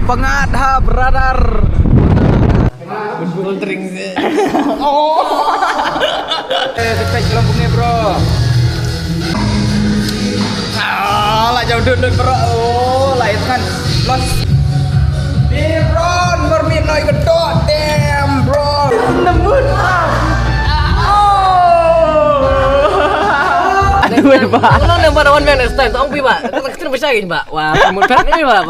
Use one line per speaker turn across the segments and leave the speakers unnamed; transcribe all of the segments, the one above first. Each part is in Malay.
pengadha brother. Betul drink sih. Oh. Cek lambungnya bro. Lah jauh dulu bro. Oh, lah itu kan los. Di bro, bermin noy gedok. Damn bro. Nembut.
Aduh, Pak. Kalau number one man next time, tolong Pak. Kita bersaing, Pak. Wah, mood pack ini, Pak.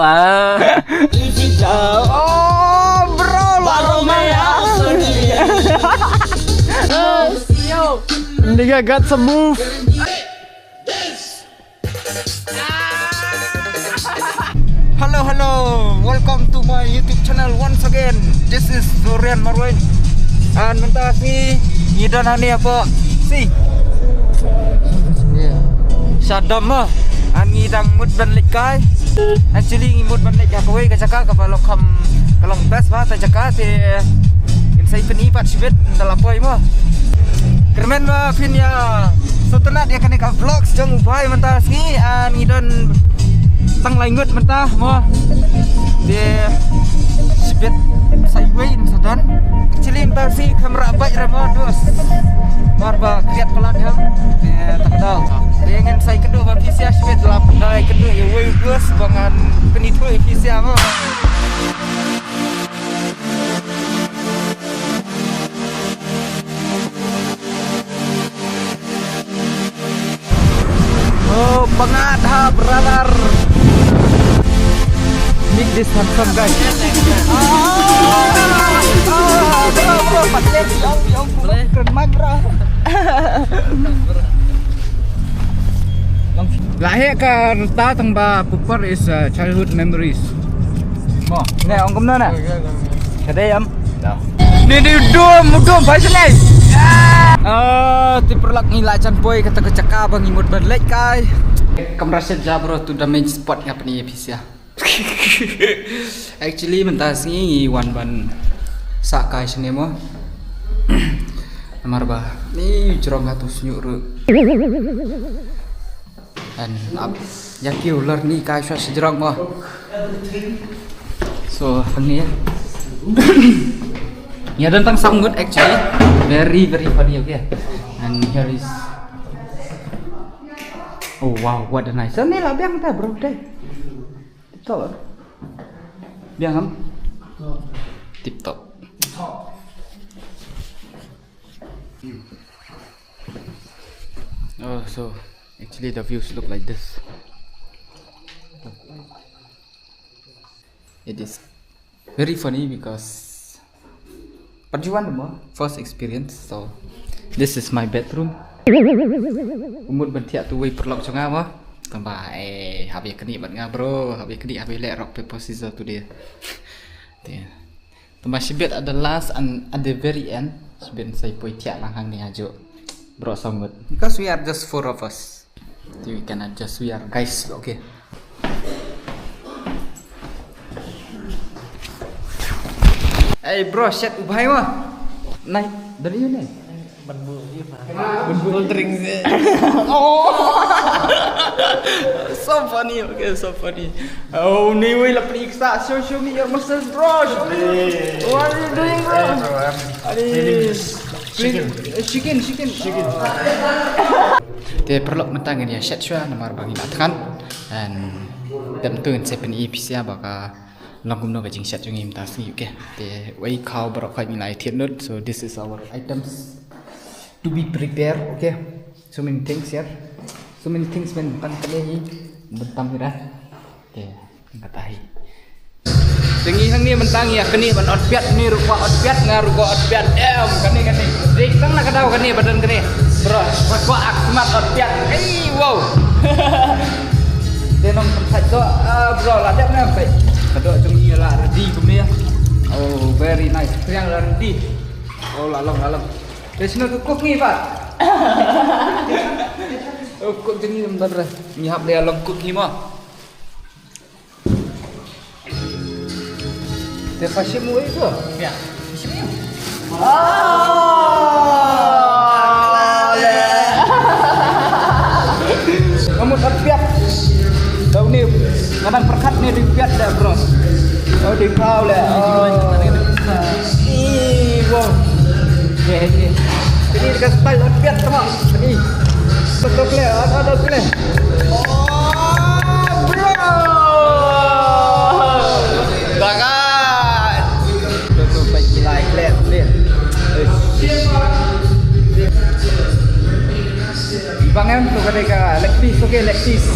Easy jauh. Oh, bro, baru
Yo.
Nigga got some move. Hello, welcome to my YouTube channel once again. This is Durian Marwain. And mentah si ngidan hani apa? Si. Sadam mah. An ngidang mut ban likai. Actually ngimut ban lik ya kowe ka caka ka balok kam kalong best ba ta caka te in sai penipat sibet dalapoi mah. Kermen mah fin ya. Setelah dia kena ka vlogs jang ubai mentah si an ngidon tang laingut mentah mo dia sibet sideways sadan kecilin taksi kamera baik rama dos marba kriat pelan ham dia tak tahu dia ingin saya kedua bagi sia sibet dalam pendai kedua ya way dos bangan penitu efisia mo oh pengadha brother. Meet this handsome guy. Bro, patlet, yang keren magra. Lahir kan ta tang ba pupar is childhood memories. Mo, ngai ong kum na. Kadai am. Ni dum bai senai. Tiperlak ngila chan boy kata kecaka bang imut badlek kai. Kamera set ja bro tu damage spot ngap ni epis ya. Actually mentah singi wan ban sakai sini mo. Namar ba. Ni jerong atus nyur. Dan ab yaki ular ni kai shot sejerong mo. So ini ya. Ya tentang sanggut actually very funny okay. And here is oh wow what a nice. Ini lah biang ta bro deh. TikTok. Biang am? TikTok. Oh so actually the views look like this. It is very funny because perjuangan mo first experience so this is my bedroom. Umut bentia tu way perlok chonga mo. Tambah habis keni bat nga bro, habis keni habis let rock paper scissors tu dia. Tambah sibet at the last and at the very end sibet saya poi tiak lang hang ni ajo. Bro sanggut. Because we are just four of us. So we can adjust, we are guys, okay. Hey bro, set ubay mo. Naik dari mana? Betul drink sih. Oh. So funny, okay, so funny. Oh, ni way la periksa. Show me your muscles, bro. Show me. What are you doing, bro? Chicken. Dia perlu mentang ini set shua nomor bagi matkan dan tentuin saya peni ipisia baka langkum no gajing set jungim tasni okay. The way cow berok kai milai tienut. So this is our items to be prepared, okay. So many things here. So many things men pan kali bentam ira. Okay, katahi. Tengi hang ni mentang ya keni ban outfit ni rupa outfit ngaru go outfit kani. Dik tang nak kadau kani badan kani. Bro, ko ak smart outfit. Hey, wow. Denong tempat tu bro ladap na pai. Kadok jong ni la ready kumia. Oh, very nice. Yang ready. Oh, lalong. There's no cook ni, Pak. Oh, cook ni benar. Ni hab dia long cook ni mah. Dia fashion mu itu? Ya. Kamu terpiat. Tahu ni, kadang perkat ni dipiat dah, bro. Oh,ดึงเข้าแหละนี่ว้าวเฮ้ยนี่ini dekat style Olympiad sama ini betul le ada le oh bro bagai tuh baik like lihat Bang em tuh ketika leg piece oke leg piece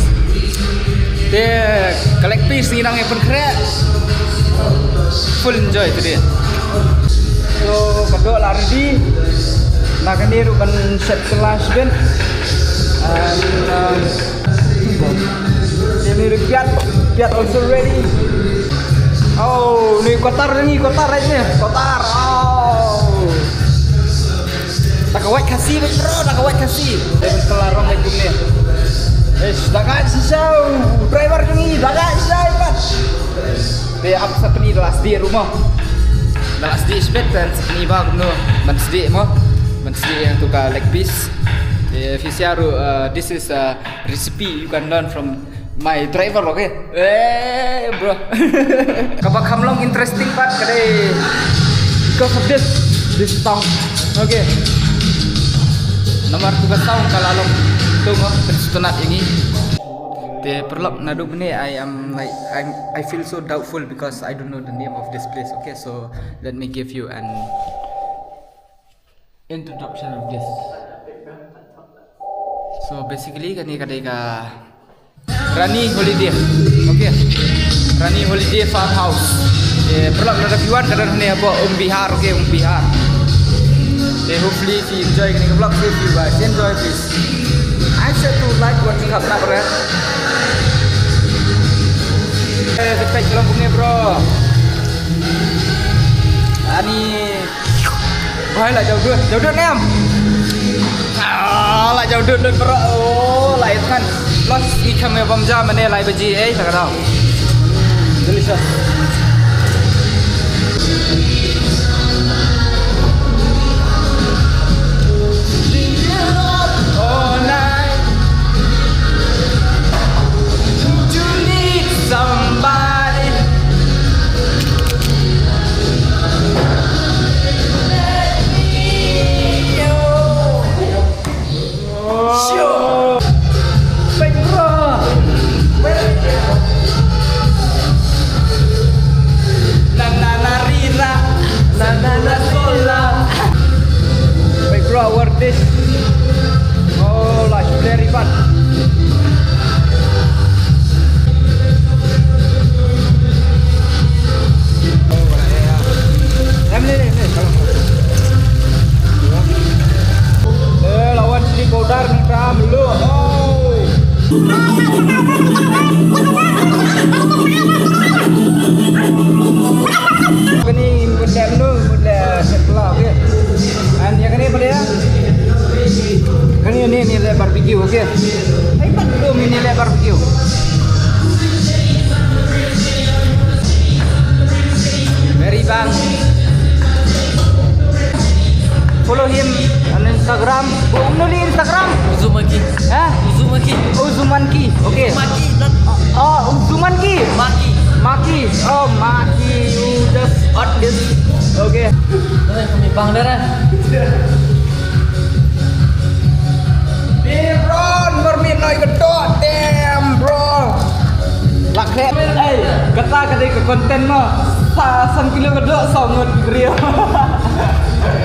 dia ke leg piece ini nangnya pun keren full enjoy tu dia so kedua lari di nah kan dia ruban set kelas ben and ini piat also ready oh ni kotar right nya kotar oh tak kawat kasih bro tak kawat kasih dia kelar orang lagi ni dagat sisau driver ni dagat sisau pat dia up sepeni last di rumah last di spet dan sepeni bag no man sedih mo yang tukar leg piece. Fisiaru, this is a recipe you can learn from my driver, okay? Bro. Kapag kamlong interesting part kadai because of this song, okay? Nomor 2 tahun kalalong tunggu pensutunat ini. The perlop naduk ni I feel so doubtful because I don't know the name of this place, okay? So let me give you an introduction of this. So basically kan ni kadai ka Rani Holiday, okay? Rani Holiday Farmhouse. Perlu ada viewan kadang ni apa Bihar, okay? Bihar. Hopefully if you enjoy kan vlog, if you guys enjoy please. I said to like watching up nak bro. Sampai Kelambung ni bro. Ani Wah lại dầu đứt em lại dầu đứt bro lại kan los ikan me bamja mana lại biji tak tahu delicious all night you need somebody this oh like very fun lawan sini Kodar nih kam lu oh ini benda benda setelah okay and yang ini pada kan ini le barbecue okay ai pat belum ini le barbecue very bang follow him on Instagram only Instagram
Uzumaki
Uzumanki okay Uzumanki Maki oh Maki you just add this okay
kami bang darah
Mermit noi gedok damn bro lak kret kata kadai ke konten mah 3 kilo gedok sangat grill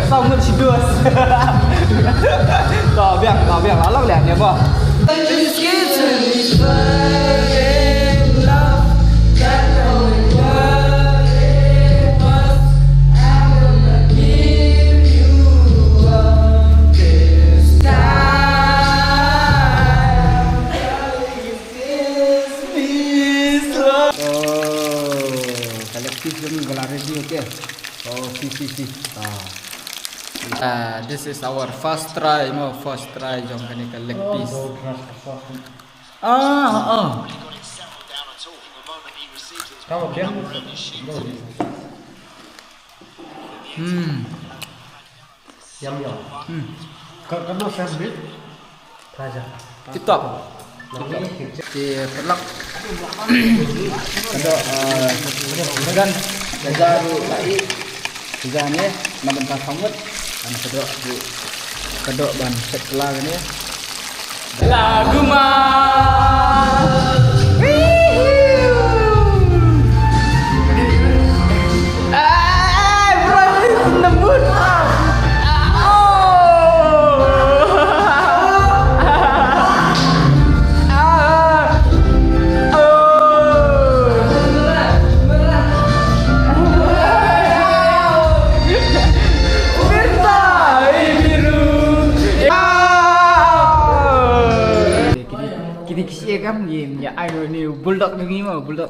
sangat sidus tao biang lalau lihat ya boh this is our first try jom kani ka leg piece kamu dia
yum
Kamu sandwich? Raja. Kitap. Di pelak. Kedok gan jajaru lai. Jajane namun pas sangat dan kedok ban setelah ini. Lagu mah. Kan game ya ayo ni bulldog ni mah bulldog.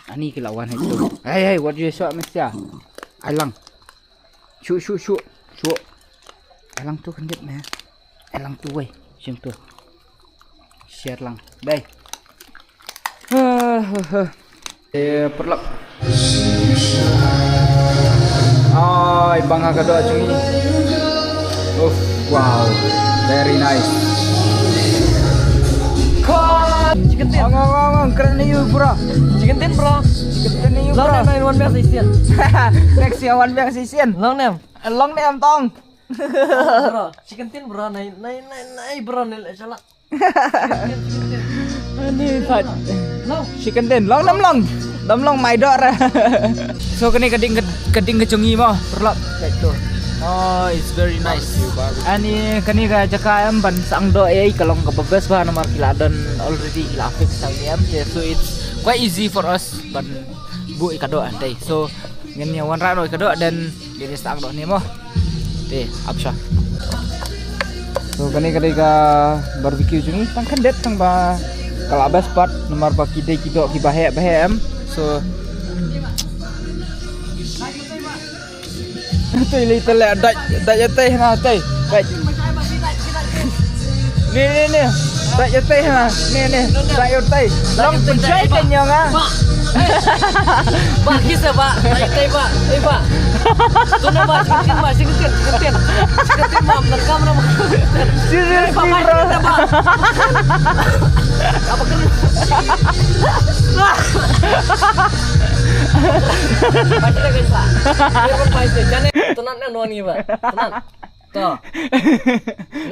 Ani ke lawan itu. Hey what you shot Mr. Ailang. Shoot. Ailang tu kan dia meh. Ailang tu weh, macam tu. Share lang. Đây. Perlak. Ay bangga kedua cuy. Wow. Very nice.
Chicken tin.
Keren ni you bro.
Chicken tin bro.
Chicken tin ni you bro.
Long name one bang sisian.
Next year one bang sisian.
Long name
Tong.
bro. Chicken tin bro. Nai bro ni salah.
Ini thật.
Long.
Chicken tin long đâm long mày đọt ra. So cái này keding kecungi mo. Perlap kayak tu. Oh, it's very nice. Ani kani ka jaka am ban sang do kalong ka babes ba nomor kiladon already ila fix sang em. So it's quite easy for us ban bu ikado andai. So ngen wan ra do ikado dan ini sang do ni mo. Te apsha. So kani ka barbecue jungi tang kandet tang ba kalabas part nomor ba kide kido ki bahe em. So Tui little le daj teh na teh. Daj. Ni. Daj teh na. Ni. Daj teh. Long pencai kenyang ah.
Pak kisah pak. Daj teh pak. Pak. Tuna pak chicken tin. Pak rekam nama.
Serius
Pak pak. Apa kan? Pasti guys pak. Dia pun pasti. Jangan tenang noni pak. Tenang. Toh.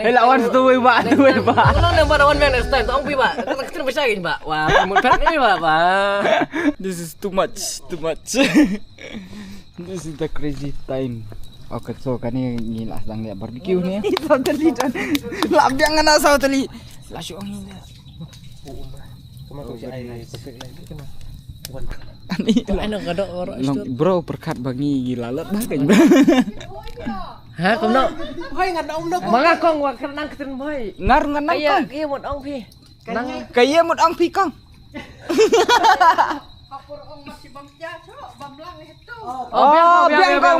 Lawan tu pak.
Kalau nampak lawan man next time, tolong pi pak. Kita bisa gini pak. Wah, mood pet ini pak.
This is too much. This is the crazy time. Okay, so kani ngila sedang lihat barbecue ni. Sauteli dan labiang ngana sauteli. Lasyu angin dia. Ani bro berkat bagi lalat bagai bro.
Hả không đâu. Hơi ngặt ông đâu. Mà con qua năng tin hơi.
Ngar ngan con.
Kia một ông phi.
Kaya một ông phi con.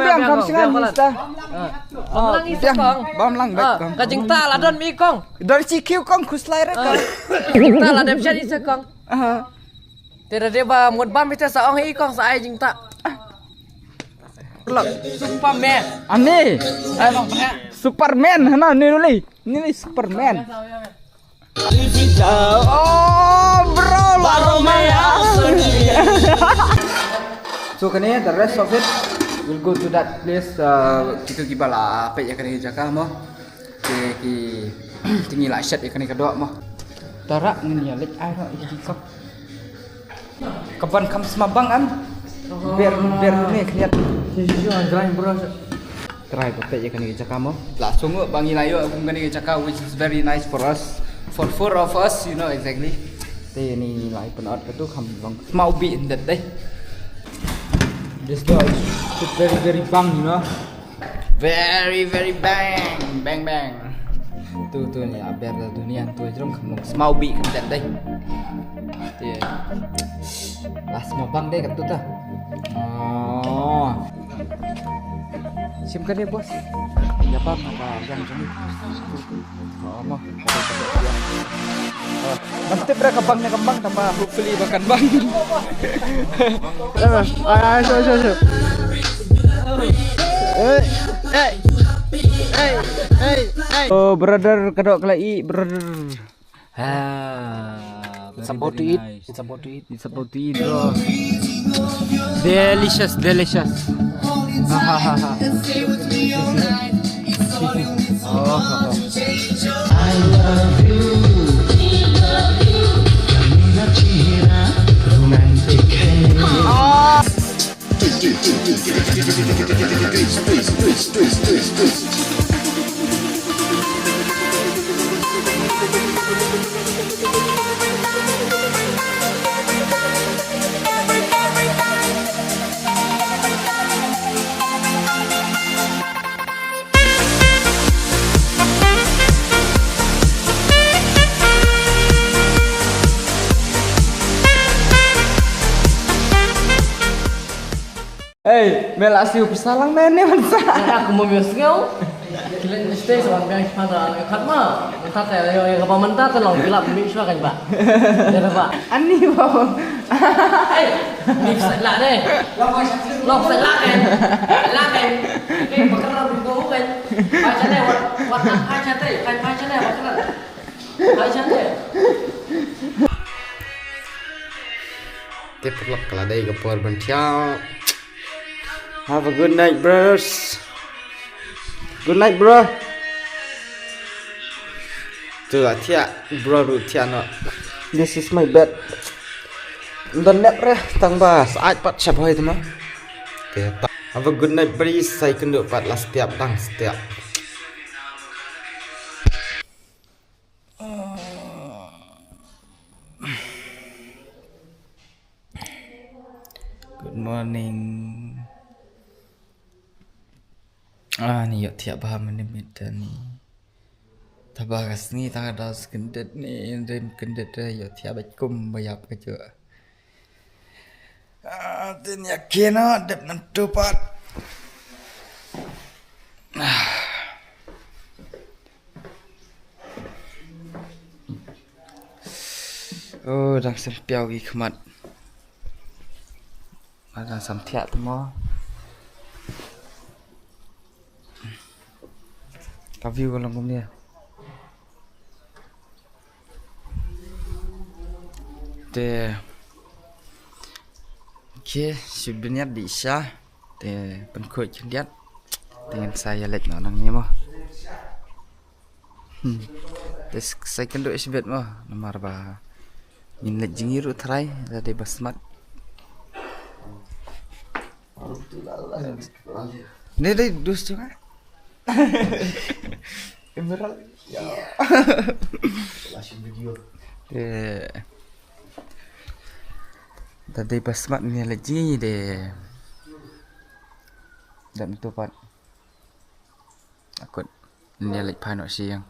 Biang kong singan mista. Bam lang baik kong.
Kajing ta là đơn mi kong.
Dari CQ kong kuslai ra kong.
Ta là đẹp chân isa kong. Tidak dia ba một bam kita sa ong hi kong sa ai jing ta. Superman.
Ani. Superman hana ni dulu. Ini Superman. Oh bro, so kani the rest of it we'll go to that place. Kita kibala apa ya kani jaka mo. Ki tinggi lại set kani kedua mo. Tara ngin ya lek ai ro ikok. Kapan kam semabang am? Biar ni kelihatan.
Drive bro.
Try ko ya kani jaka mo. Langsung bangi layo kung kani jaka which is very nice for us. For 4 of us, you know exactly. Thì này lại phần ớt cái tôi không bằng mau bị đứt đấy. This guy is very bang, you know. Very bang. Tu ni biar dunia tu jerom không mau bị không đứt đấy. Thì là mau bang đấy cái tu ta. Oh. Sim kan dia bos. Ya bang apa yang sini. Oh mah. Nanti berapa bangnya kembang tambah hopefully makan bang. Ayo. Hey. Oh brother kedok kelai brother.
It's about to eat. It's about to eat.
It's about to eat, bro. Delicious, delicious. Hey, melasiu pisalang nene mansa.
Aku mau biasanya. Kalian mesti sama yang pada kat mah. Mentat ya, yang apa mentat tolong gelap mix kan pak. Ya pak.
Ani bawang.
Hey, mix lah deh. Lok lah kan. Lah kan. Ini bakaran itu kan. Baca deh, warna baca deh, kan baca deh bakaran. Baca deh.
Tiếp tục là đây gặp bờ bên theo. Have a good night, bros. Good night, bro. Tuh, tia, bro, tia no. This is my bed. Dan nep reh, tang ba, saat pat siap hoy teman. Have a good night, bros. Saya kenduk pat lah setiap tang setiap. Good morning. Ni yuk tiap paham menimit ni. Tabagas ni tak ada sekendet ni, rem kendet yuk tiap bakum bayap kerja. Tin yakin dep nentu pat. Oh, dah sempiau gi kemat. Ada samtiak tu mo. View kalau ngom dia. Okay, sebenarnya di Isya, penkut cendiat dengan saya lek nang ni mo. Saya kenduk sebet mo, nomor ba. Min lek jingiru try dari basmat. Ni dai dus juga. Emerald ya. Flash video. Tadi basmat ni lagi deh. Dan tu pat. Aku ni lagi panok siang.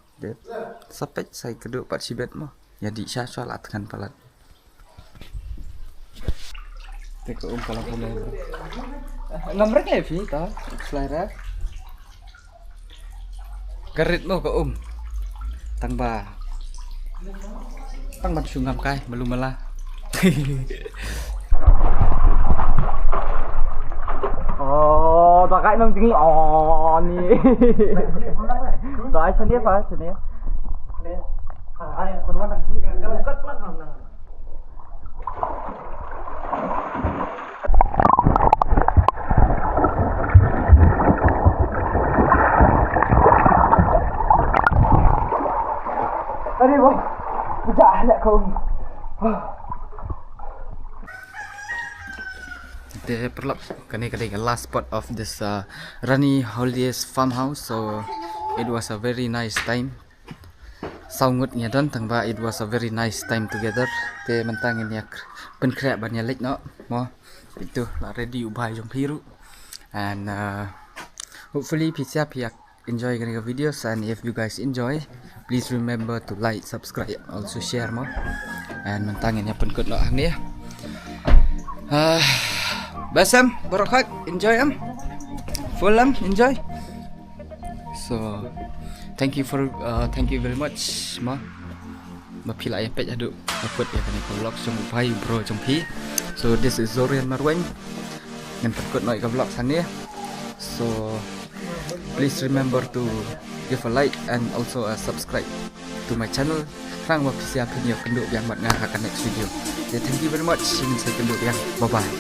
Sampai saya kedua pat sibet mah. Jadi saya solat kan palat. Teko kalau boleh. Nomor ke fi ta? Selera. Garit mo ka tang ba sungam kai belum malah. Oh tak nang tinggi ni. Tak sini apa sini. Ai berdua nak klik kalau kat pelan nang. Tadi boh, budak nak kau. The last spot of this Rani Holidays farmhouse. So it was a very nice time. Saungut nya don tang ba it was a very nice time together. Te mentangin yak penkrek banyak lek no mo. Itu lah ready ubai jom piru. And hopefully pizza piak enjoy the videos, and if you guys enjoy, please remember to like, subscribe, also share more. And mentangin ya penkut lo ni. Basam, barakat, enjoy full enjoy. So thank you very much ma. Mapila ya pet aduk dapat ya kan vlog trong pai bro trong pi. So this is Zorian Marwan. Ngan penkut noi ka vlog sana. So please remember to give a like and also a subscribe. to my channel. Rang wa pisia penyo kenduk yang mat ngah akan next video. Yeah, thank you very much. Saya kenduk yang. Bye bye.